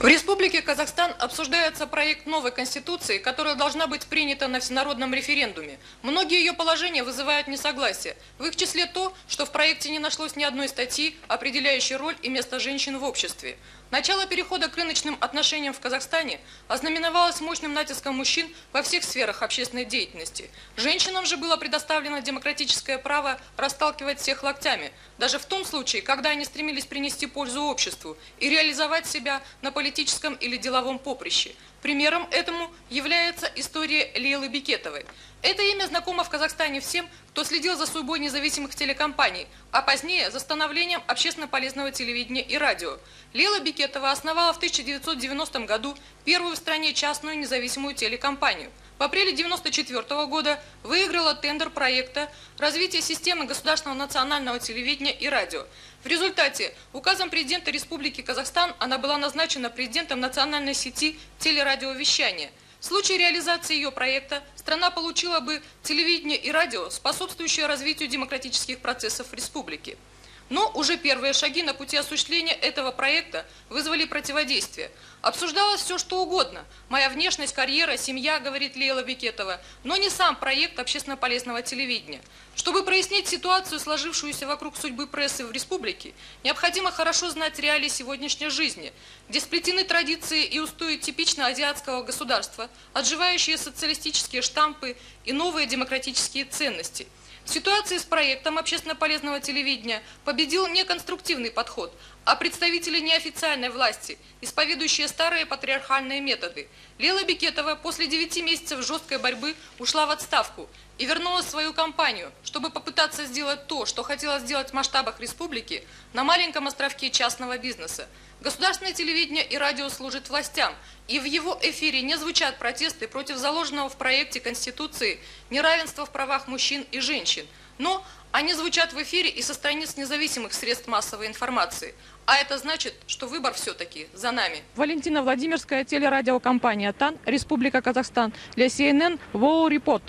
В Республике Казахстан обсуждается проект новой конституции, которая должна быть принята на всенародном референдуме. Многие ее положения вызывают несогласие. В их числе то, что в проекте не нашлось ни одной статьи, определяющей роль и место женщин в обществе. Начало перехода к рыночным отношениям в Казахстане ознаменовалось мощным натиском мужчин во всех сферах общественной деятельности. Женщинам же было предоставлено демократическое право расталкивать всех локтями, даже в том случае, когда они стремились принести пользу обществу и реализовать себя на политическом или деловом поприще. Примером этому является история Лейлы Бекетовой. Это имя знакомо в Казахстане всем, кто следил за судьбой независимых телекомпаний, а позднее за становлением общественно полезного телевидения и радио. Лейла Бекетова основала в 1990 году первую в стране частную независимую телекомпанию. В апреле 1994 года выиграла тендер проекта «Развитие системы государственного национального телевидения и радио». В результате указом президента Республики Казахстан она была назначена президентом национальной сети телерадиовещания. В случае реализации ее проекта страна получила бы телевидение и радио, способствующее развитию демократических процессов в республике. Но уже первые шаги на пути осуществления этого проекта вызвали противодействие. Обсуждалось все, что угодно. Моя внешность, карьера, семья, говорит Лейла Бекетова, но не сам проект общественно полезного телевидения. Чтобы прояснить ситуацию, сложившуюся вокруг судьбы прессы в республике, необходимо хорошо знать реалии сегодняшней жизни, где сплетены традиции и устои типично азиатского государства, отживающие социалистические штампы и новые демократические ценности. В ситуации с проектом общественно полезного телевидения победил не конструктивный подход, а представители неофициальной власти, исповедующие старые патриархальные методы. Лейла Бекетова после 9 месяцев жесткой борьбы ушла в отставку и вернулась в свою компанию, чтобы попытаться сделать то, что хотела сделать в масштабах республики, на маленьком островке частного бизнеса. Государственное телевидение и радио служит властям, и в его эфире не звучат протесты против заложенного в проекте Конституции неравенства в правах мужчин и женщин. Но они звучат в эфире и со страниц независимых средств массовой информации. А это значит, что выбор все-таки за нами. Валентина Владимирская, телерадиокомпания ТАН, Республика Казахстан. Для CNN Воу Репорт.